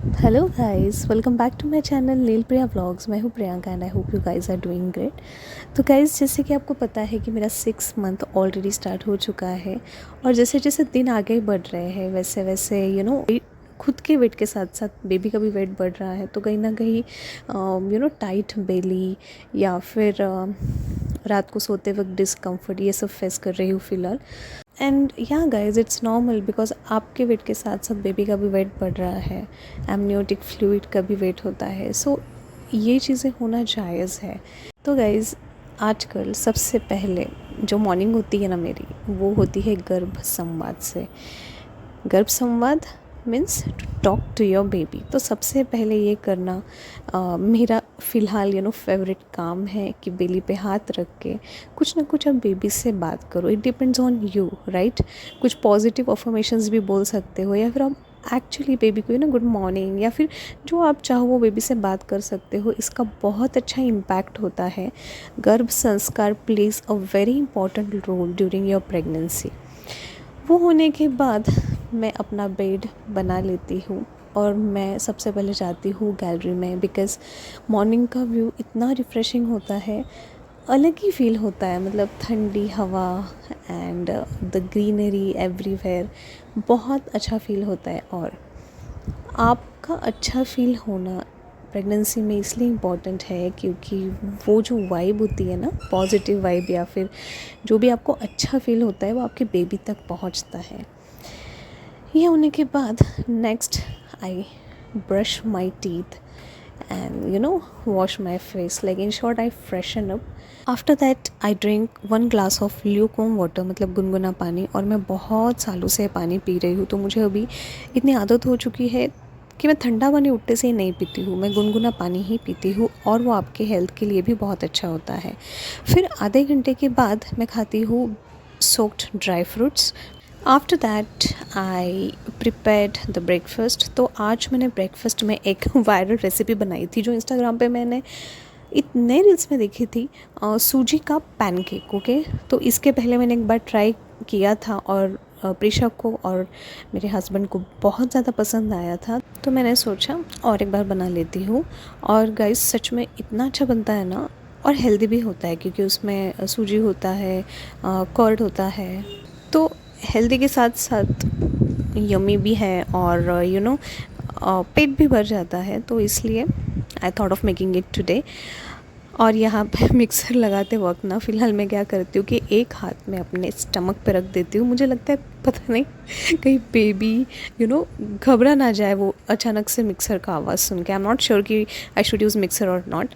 Hello guys, welcome back to my channel Neel Priya vlogs. मैं हूँ Priyanka and I hope you guys are doing great. तो guys, जैसे कि आपको पता है कि मेरा 6 मंथ ऑलरेडी स्टार्ट हो चुका है और जैसे जैसे दिन आगे बढ़ रहे हैं वैसे वैसे खुद के वेट के साथ साथ बेबी का भी वेट बढ़ रहा है। तो कहीं ना कहीं टाइट बेली या फिर रात को सोते वक्त डिस्कम्फर्ट, ये सब फेस कर रही हूँ फ़िलहाल। And yeah guys, it's normal because आपके वेट के साथ साथ बेबी का भी वेट बढ़ रहा है, एमनियोटिक फ्लूइड का भी वेट होता है। सो ये चीज़ें होना जायज़ है। तो गाइज, आजकल सबसे पहले जो मॉर्निंग होती है ना मेरी, वो होती है गर्भ संवाद से। गर्भ संवाद means to talk to your baby. तो सबसे पहले ये करना मेरा फ़िलहाल फेवरेट काम है कि बेली पे हाथ रख के कुछ ना कुछ आप बेबी से बात करो। It depends on you, right. कुछ पॉजिटिव अफर्मेशंस भी बोल सकते हो या फिर आप एक्चुअली बेबी को गुड मॉर्निंग या फिर जो आप चाहो वो बेबी से बात कर सकते हो। इसका बहुत अच्छा इम्पैक्ट होता है। गर्भ संस्कार plays a very important role during your pregnancy. वो होने के बाद मैं अपना बेड बना लेती हूँ और मैं सबसे पहले जाती हूँ गैलरी में, बिकॉज़ मॉर्निंग का व्यू इतना रिफ़्रेशिंग होता है, अलग ही फील होता है। मतलब ठंडी हवा एंड द ग्रीनरी एवरीवेयर, बहुत अच्छा फील होता है। और आपका अच्छा फील होना प्रेगनेंसी में इसलिए इम्पॉर्टेंट है क्योंकि वो जो वाइब होती है ना, पॉजिटिव वाइब या फिर जो भी आपको अच्छा फील होता है वो आपके बेबी तक पहुंचता है। ये होने के बाद next I brush my teeth and wash my face, like in short I freshen up. After that I drink 1 glass of lukewarm water, मतलब गुनगुना पानी। और मैं बहुत सालों से पानी पी रही हूँ तो मुझे अभी इतनी आदत हो चुकी है कि मैं ठंडा पानी उठते से ही नहीं पीती हूँ, मैं गुनगुना पानी ही पीती हूँ और वो आपके हेल्थ के लिए भी बहुत अच्छा होता है। फिर आधे घंटे के बाद मैं खाती हूँ soaked dry fruits. After that I prepared the breakfast. तो आज मैंने ब्रेकफास्ट में एक वायरल रेसिपी बनाई थी जो इंस्टाग्राम पे मैंने इतने रील्स में देखी थी, सूजी का पैनकेक। ओके, तो इसके पहले मैंने एक बार ट्राई किया था और प्रीशा को और मेरे हस्बैंड को बहुत ज़्यादा पसंद आया था, तो मैंने सोचा और एक बार बना लेती हूँ। और गाइस, सच में इतना अच्छा बनता है ना, और हेल्दी भी होता है क्योंकि उसमें सूजी होता है, कर्ड होता है, तो हेल्दी के साथ साथ यमी भी है और पेट भी भर जाता है। तो इसलिए I thought of making it today. और यहाँ पे मिक्सर लगाते वक्त ना फ़िलहाल मैं क्या करती हूँ कि एक हाथ में अपने स्टमक पे रख देती हूँ। मुझे लगता है पता नहीं कहीं बेबी घबरा ना जाए वो अचानक से मिक्सर का आवाज़ सुन के। आई एम नॉट श्योर कि आई शुड यूज़ मिक्सर और नॉट।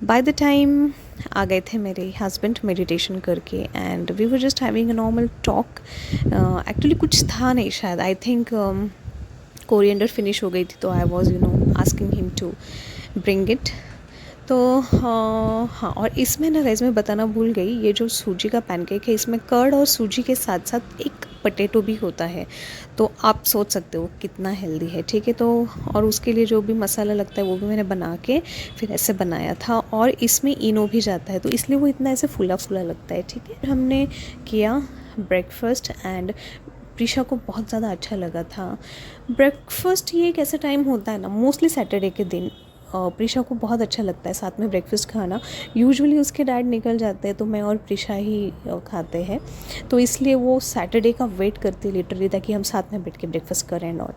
बाय द टाइम आ गए थे मेरे हस्बैंड मेडिटेशन करके and we were just having a normal talk. Actually कुछ था नहीं, शायद आई थिंक कोरिएंडर फिनिश हो गई थी, तो I was asking him to bring it. तो हाँ, और इसमें ना गाइस मैं बताना भूल गई, ये जो सूजी का पैनकेक है इसमें कर्ड और सूजी के साथ साथ एक पटेटो भी होता है। तो आप सोच सकते हो कितना हेल्दी है, ठीक है। तो और उसके लिए जो भी मसाला लगता है वो भी मैंने बना के फिर ऐसे बनाया था, और इसमें इनो भी जाता है तो इसलिए वो इतना ऐसे फूला फूला लगता है, ठीक है। हमने किया ब्रेकफास्ट एंड प्रीशा को बहुत ज़्यादा अच्छा लगा था। ब्रेकफास्ट ये एक ऐसा टाइम होता है ना, मोस्टली सैटरडे के दिन प्रीशा को बहुत अच्छा लगता है साथ में ब्रेकफास्ट खाना। यूजुअली उसके डैड निकल जाते हैं तो मैं और प्रीशा ही खाते हैं, तो इसलिए वो सैटरडे का वेट करती है लिटरली, ताकि हम साथ में बैठ के ब्रेकफास्ट करें एंड ऑल।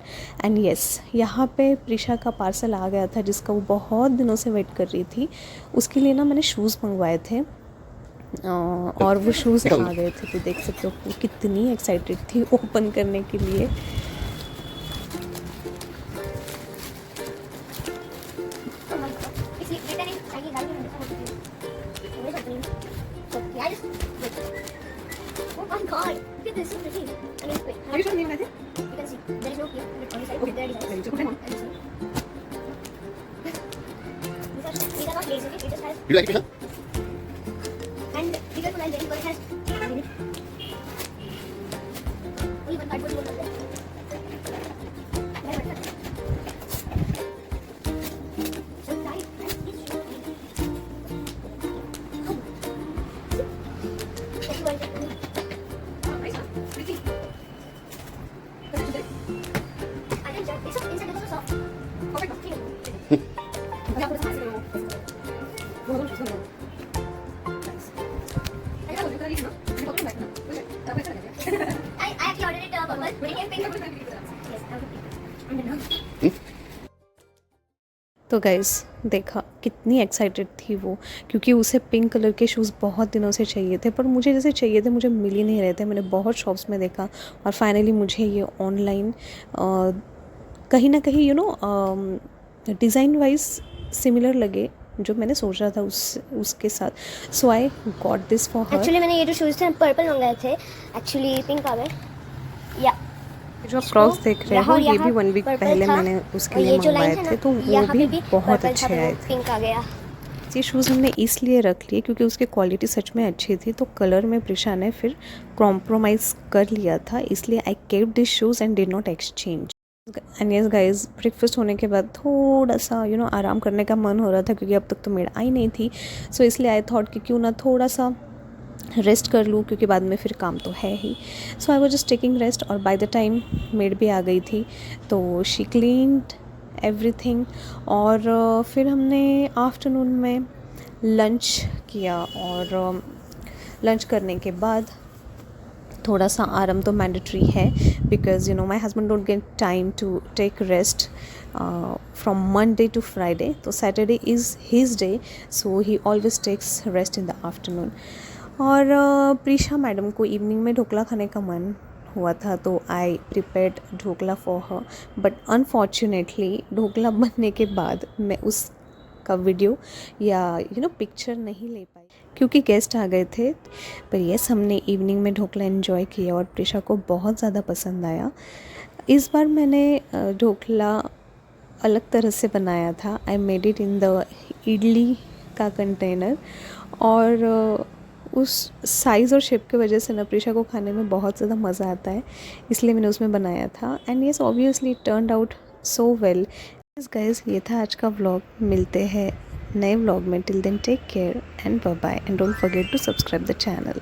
एंड येस, यहाँ पे प्रीशा का पार्सल आ गया था जिसका वो बहुत दिनों से वेट कर रही थी। उसके लिए ना मैंने शूज़ मंगवाए थे और वो शूज़ आ गए थे। तो देख सकते हो वो कितनी एक्साइटेड थी ओपन करने के लिए। Oh my god! Look at this, so pretty. I mean, wait. Are you sure the name of it? You can see. There is no key on the side. Okay. There it is. Ready to open one? And this one. These are not lazy, okay? It just has. You like it, huh? And these are for like because it has. Only one cardboard won't work. So tight. That's why it's Oh, nice, huh? Pretty. I can check. It's inside, it's also soft. तो guys देखा कितनी excited थी वो, क्योंकि उसे pink colour के shoes बहुत दिनों से चाहिए थे, पर मुझे जैसे चाहिए थे मुझे मिल ही नहीं रहे थे। मैंने बहुत शॉप्स में देखा और फाइनली मुझे ये ऑनलाइन कहीं ना कहीं डिज़ाइन वाइज सिमिलर लगे जो मैंने सोचा था उसके साथ। So I got this for her. Actually मैंने ये जो शूज़ थे पर्पल मंगाए थे, एक्चुअली पिंक आ गए। या जो आप क्रॉक्स देख रहे हो ये भी 1 वीक पहले मैंने उसके लिए मंगवाए थे, तो वो भी बहुत अच्छे आए थे। पिंक आ गया। ये शूज़ हमने इसलिए रख लिए क्योंकि उसकी क्वालिटी सच में अच्छी थी, तो कलर में प्रिशा ने फिर कॉम्प्रोमाइज़ कर लिया था, इसलिए I kept this shoes and did not exchange. And yes guys, breakfast होने के बाद थोड़ा सा आराम करने का मन हो रहा था, क्योंकि अब तक तो मेड आई नहीं थी। सो इसलिए आई थॉट कि क्यों ना थोड़ा सा रेस्ट कर लूँ, क्योंकि बाद में फिर काम तो है ही। So I was just taking rest, और बाय द टाइम मेड भी आ गई थी, तो शी क्लीन्ड एवरीथिंग। और फिर हमने आफ्टरनून में लंच किया, और लंच करने के बाद थोड़ा सा आराम तो मैंडेटरी है, because my husband don't get time to take rest from Monday to Friday, तो Saturday is his day, so he always takes rest in the afternoon. और प्रीशा मैडम को इवनिंग में ढोकला खाने का मन हुआ था, तो आई prepared dhokla for her, but unfortunately dhokla बनने के बाद मैं उसका वीडियो या पिक्चर नहीं ले पाई, क्योंकि गेस्ट आ गए थे। पर यस, हमने इवनिंग में ढोकला एंजॉय किया और प्रीशा को बहुत ज़्यादा पसंद आया। इस बार मैंने ढोकला अलग तरह से बनाया था। I made it in the idli का कंटेनर, और उस साइज़ और शेप की वजह से ना प्रीशा को खाने में बहुत ज़्यादा मज़ा आता है, इसलिए मैंने उसमें बनाया था। And yes, obviously it turned out so well. Guys, ये था आज का व्लॉग। मिलते हैं नए व्लॉग में। Till then take care and bye bye, and don't forget to subscribe the channel.